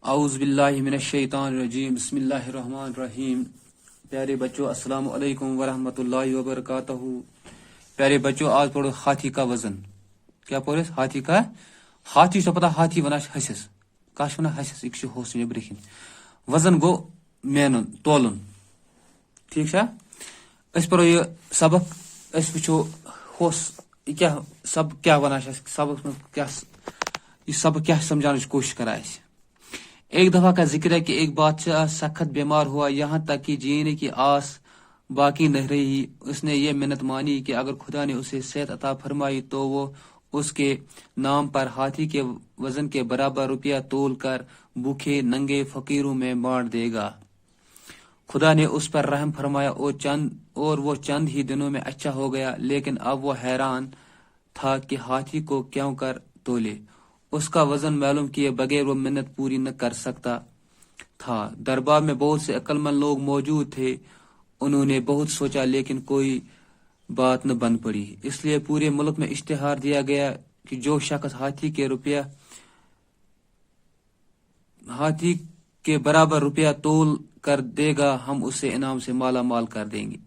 اعوذ باللہ من الشیطان الرجیم بسم اللہ الرحمن الرحیم۔ پیارے بچوں السلام علیکم ورحمۃ اللہ وبرکاتہ۔ پیارے بچوں آج پڑھو ہاتھی کا وزن۔ کیا پڑھو ہاتھی کا؟ ہاتھی سے پتہ ہاتھی ونان ہسس کاش ونان ہسس ایک ہوس نیبرکن وزن گو مینن تولن۔ ٹھیک ہے اس پڑھو یہ سبق اس وچھو ہوس کیا سب کیا ونان سبق کیا یہ سبق کیا سمجھانے کی کوشش کرا ہے۔ ایک دفعہ کا ذکر ہے کہ ایک بادشاہ سخت بیمار ہوا، یہاں تک کہ جینے کی آس باقی نہ رہی۔ اس نے یہ منت مانی کہ اگر خدا نے اسے صحت عطا فرمائی تو وہ اس کے نام پر ہاتھی کے وزن کے برابر روپیہ تول کر بھوکے ننگے فقیروں میں بانٹ دے گا۔ خدا نے اس پر رحم فرمایا اور وہ چند ہی دنوں میں اچھا ہو گیا، لیکن اب وہ حیران تھا کہ ہاتھی کو کیوں کر تولے۔ اس کا وزن معلوم کیے بغیر وہ منت پوری نہ کر سکتا تھا۔ دربار میں بہت سے عقل مند لوگ موجود تھے، انہوں نے بہت سوچا لیکن کوئی بات نہ بن پڑی۔ اس لیے پورے ملک میں اشتہار دیا گیا کہ جو شخص ہاتھی کے برابر روپیہ تول کر دے گا ہم اسے انعام سے مالا مال کر دیں گے۔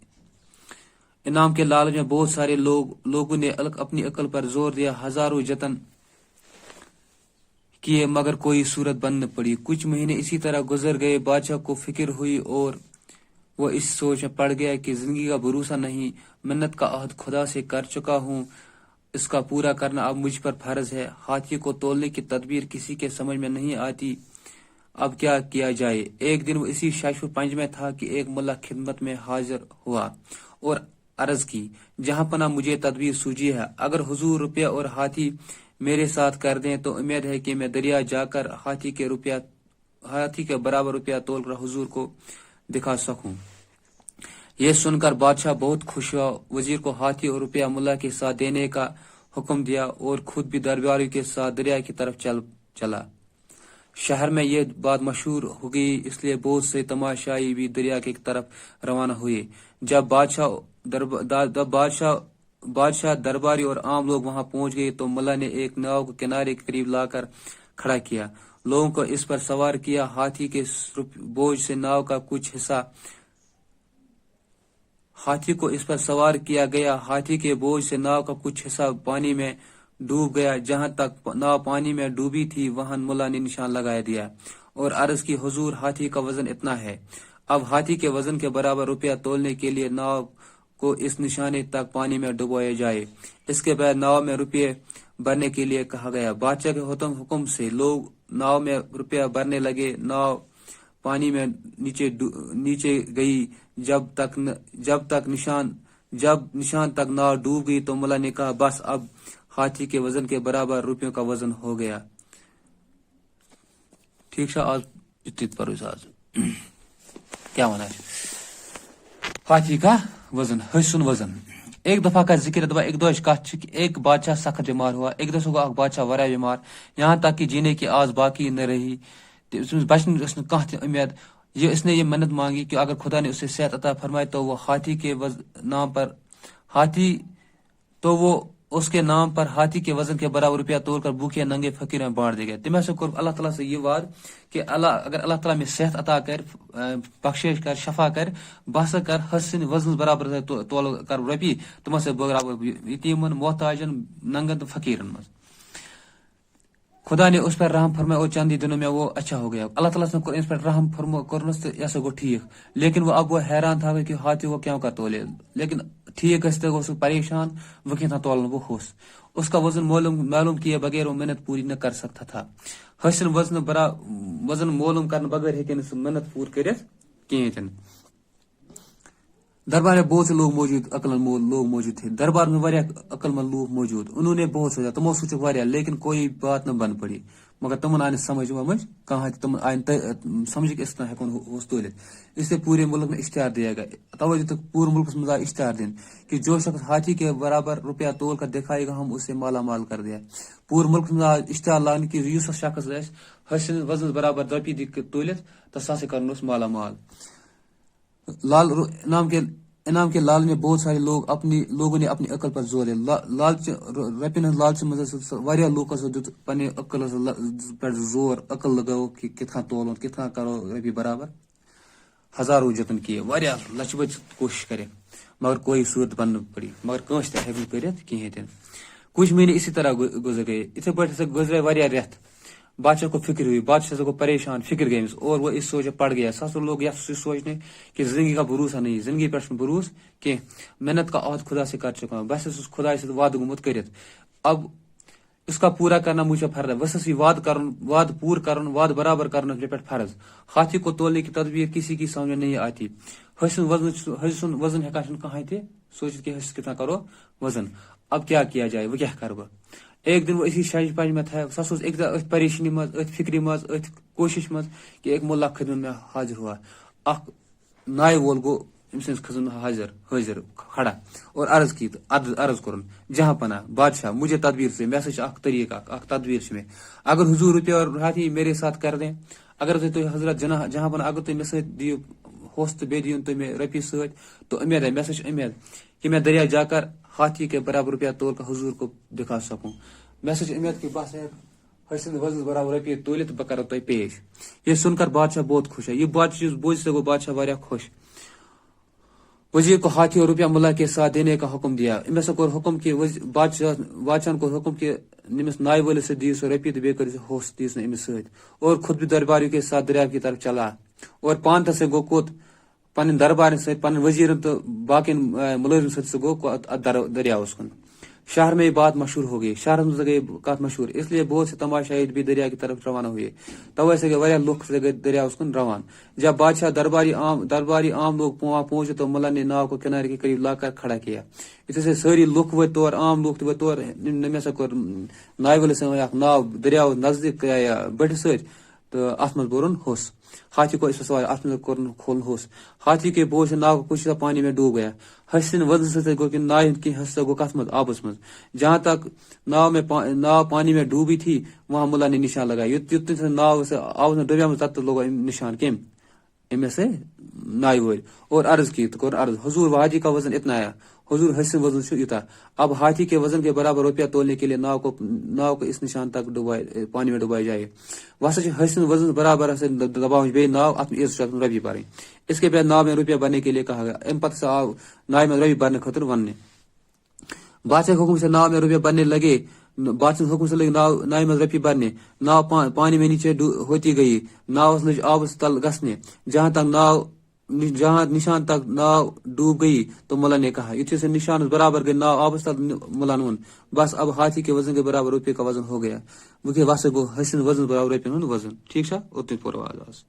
انعام کے لالچ میں بہت سارے لوگوں نے اپنی عقل پر زور دیا، ہزاروں جتن کیے مگر کوئی صورت بن نہ پڑی۔ کچھ مہینے اسی طرح گزر گئے۔ بادشاہ کو فکر ہوئی اور وہ اس سوچ میں پڑ گیا کہ زندگی کا بھروسہ نہیں، منت کا عہد خدا سے کر چکا ہوں، اس کا پورا کرنا اب مجھ پر فرض ہے۔ ہاتھی کو تولنے کی تدبیر کسی کے سمجھ میں نہیں آتی، اب کیا کیا جائے۔ ایک دن وہ اسی شش و پنج میں تھا کہ ایک ملا خدمت میں حاضر ہوا اور عرض کی، جہاں پناہ مجھے تدبیر سوجی ہے، اگر حضور روپیہ اور ہاتھی میرے ساتھ کر دیں تو امید ہے کہ میں دریا جا کر ہاتھی کے برابر روپیہ تول کر حضور کو دکھا سکوں۔ یہ سن کر بادشاہ بہت خوش ہوا، وزیر کو ہاتھی اور روپیہ ملا کے ساتھ دینے کا حکم دیا اور خود بھی درباریوں کے ساتھ دریا کی طرف چلا۔ شہر میں یہ بات مشہور ہو گئی، اس لیے بہت سے تماشائی بھی دریا کی طرف روانہ ہوئے۔ جب بادشاہ درباری اور عام لوگ وہاں پہنچ گئے تو ملا نے ایک ناؤ کو کنارے کے قریب لا کر کھڑا کیا، لوگوں کو اس پر سوار کیا۔ ہاتھی کے بوجھ سے ناؤ کا کچھ حصہ ہاتھی کو اس پر سوار کیا گیا، ہاتھی کے بوجھ سے ناؤ کا کچھ حصہ پانی میں ڈوب گیا۔ جہاں تک ناؤ پانی میں ڈوبی تھی وہاں ملا نے نشان لگا دیا اور عرض کی، حضور ہاتھی کا وزن اتنا ہے، اب ہاتھی کے وزن کے برابر روپیہ تولنے کے لیے ناؤ کو اس نشانے تک پانی میں ڈبویا جائے۔ اس کے بعد ناؤ میں روپیے بھرنے کے لیے کہا گیا۔ بادشاہ کے حکم سے لوگ ناؤ میں روپیہ بھرنے لگے۔ ناؤ پانی میں نیچے گئی، جب نشان تک ناؤ ڈوب گئی تو ملا نے کہا، بس اب ہاتھی کے وزن کے برابر روپیوں کا وزن ہو گیا۔ ٹھیک ہے آج کیا ہونا ہے ہاتھی کا وزن حسن وزن۔ ایک دفعہ کا ذکر دبا ایک دوش کات ایک بادشاہ سخت بیمار ہوا، ایک دس ہوگا بادشاہ ورا بیمار، یہاں تک کہ جینے کی آس باقی نہ رہی، بچنے امید۔ اس نے یہ منت مانگی کہ اگر خدا نے اسے صحت عطا فرمائے تو وہ اس کے نام پر ہاتھی کے وزن کے برابر روپیہ تول کر بھوکے ننگے فقیر میں بانٹ دے گا۔ تمہیں سے اللہ تعالیٰ سے یہ وعد کہ اگر اللہ تعالیٰ میں صحت عطا کر، بخشش کر، شفا کر، بس کر حسن وزن برابر تول کر رپی تمہیں سے برابر یتیمن محتاجن ننگن فقیرن مز۔ خدا نے اس پر رحم فرمایا اور چند ہی دنوں میں وہ اچھا ہو گیا۔ اللہ تعالیٰ نے اس پر رحم کرنس تو ایسا گو ٹھیک، لیکن وہ اب وہ حیران تھا کہ ہاتھی وہ کیوں کر تولے، لیکن ٹھیک اس پریشان وہ کیا تولن وہ ہوس۔ اس کا وزن معلوم کیے بغیر وہ منت پوری نہ کر سکتا تھا۔ حسن وزن معلوم کرنے بغیر ہیکن منت پور کرت کہیں۔ دربار میں بہت سے لوگ موجود، عقل مند لوگ موجود تھے۔ دربار میں واریاہ عقل مند لوگ موجود، انہوں نے بہت سوچا، تمو سوچ واریاہ، لیکن کوئی بات نہ بن پڑی۔ مگر تمن آئے سمجھ کہاں تم آئے سمجھ کہ اس طرح ہوں تولت۔ اس سے پورے ملک میں اشتہار دیا گیا۔ توجہ تک پورے ملک میں اشتہار دین کہ جو شخص ہاتھی کے برابر روپیہ تول کر دکھائے گا ہم اسے مالا مال کر دیا۔ پورے ملک میں اشتہار لانے کی یوس شخص حسن وزن برابر رپی تولت تو سا سے کرن اس مالا مال۔ انعام کے لال میں بہت سارے لوگوں نے اپنی عقل پر زور لالچ رپین ہند لالچ مز واریاہ لوکو دیت پنہ عقل پہ زور عقل لگو کہ کت تولو کت کرو رپیے برابر ہزاروں جتن کیے واریاہ لچھ بچ کوشش کرے مگر کوئی صورت بن پڑی مگر کنس تہ ہیک کرت کہین تہ کچھ مہینے اسی طرح گزر گئے اتھے پہ گزرے واریاہ رٮ۪تھ بادشاہ کو فکر ہوئی بادشاہ کو پریشان فکر گئی اور وہ اس سوچ پڑ گیا ساسو لوگ یہ سوچنے کہ زندگی کا بھروسہ نہیں زندگی پہ بھروس کہ محنت کا عہد خدا سے کر چکا ہوں بس اس خدا سے وعدہ گومت کرت اب اس کا پورا کرنا مجھے فرض ہے وسط وعد پور کرن وعد برابر کرنا میرے پہ فرض ہاتھی کو تولنے کی تدبیر کسی کی سمجھ میں نہیں آتی حسن وزن ہیکا کہاں تہ سوچت کہ حس کتنا کرو وزن اب کیا جائے وہ کیا کر ایک دن وہ اسی شاج پاج میں تھا سس ایک دہ ات پریشانی مز ات فکری مز ات کوشش مز کہ ایک ملا خدمت میں حاضر ہوا اخ نائے وول گو ام سندس خدمت حاضر کھڑا اور عرض کی عرض کرن جہاں پناہ بادشاہ مجھے تدبیر سے میں سے اخ طریقہ اخ تدبیر میں اگر حضور روپیہ اور ہاتھی میرے ساتھ کر دیں اگر تو حضرت جہاں پناہ اگر تھی مے ست دیو ہوست بے دیون تو میں رپی ست تو امید ہے میں سے امید کہ میں دریا جا کر ہاتھی کے برابر روپیہ تول کر حضور کو دکھا سکوں میں سے امید کہ بس حسن وزن برابر رپیے تولت بہ کرو تہ پیش یہ سن کر بادشاہ بہت خوش ہے یہ بادشاہ بوجھ سے گو بادشاہ واریاہ خوش وزیر کو ہاتھی اور روپیہ ملا کے ساتھ دینے کا حکم دیا امے سے کور حکم کہ بادشاہ کو حکم کہ نمس نائے والے سے دی سو رپیے تو بے کر ہوس دیس نا امس ست اور خود بھی درباریوں کے ساتھ دریا کی طرف چلا اور پانتا سے گو کوت پن دربار ست پن وزیرن تو باقی ملازم ست سے گو دریا کن شہر میں یہ بات مشہور ہو گئی شہر میں گئی بات مشہور اس لیے بہت سے تماشائی بھی دریا کی طرف روانہ ہوئے توے سے گئے واریاہ لوگ سے گئے دریا کن روان جب بادشاہ درباری عام لوگ وہاں پہنچے تو ملا نے ناؤ کو کنارے کے قریب لا کر کھڑا کیا اتنے سے ساری لوگ وہ طور عام لوگ وہ طور نمے سے نائے والے سے ناؤ دریا نزدیک بڑھ ست تو ات مز بورن ہوس ہاتھی کو اس سوال ات میں کھولن ہوس ہاتھی کے بوجھ سے ناؤ کچھ پانی میں ڈوب گیا حسن وزن سے گو کہ نائن کی حصہ گو کت مز آبس مز جہاں تک ناؤ پانی میں ڈوبی تھی وہاں ملا نے نشان لگایا یوتن سے ناؤ سے آبس میں ڈوبیا مز تب لوگو نشان کم امے سے نائے ول اور عرض کی تو عرض حضور ہاتھی کا وزن اتنا آیا حضور حسن وزن سے یوتا اب ہاتھی کے وزن کے برابر روپیہ تولنے کے لیے ناؤ کو اس نشان تک پانی میں ڈبائی جائے وسا حسن وزن برابر سے دباؤ بے ناؤ ات میں رپی بھریں اس کے بعد ناؤ میں روپیہ بھرنے کے لیے کہا گیا ام پتہ سے آو نائے میں رپی بھرنے خاطر وننے بادشاہ کے حکم سے ناؤ میں روپیہ بھرنے لگے بادشاہ حکم سے لگے نائے میں رپی بھرنے ناؤ پانی میں نیچے ہوتی گئی ناؤ لج آبس تل گسنے جہاں نشان تک ناؤ ڈوب گئی تو ملا نے کہا اتنے سے نشان برابر گئی ناؤ آبس تک ملا نون بس اب ہاتھی کے وزن کے برابر روپیے کا وزن ہو گیا وہ کہ واسے گو حسن وزن برابر روپیے وزن ٹھیک ہے اتنے پور آواز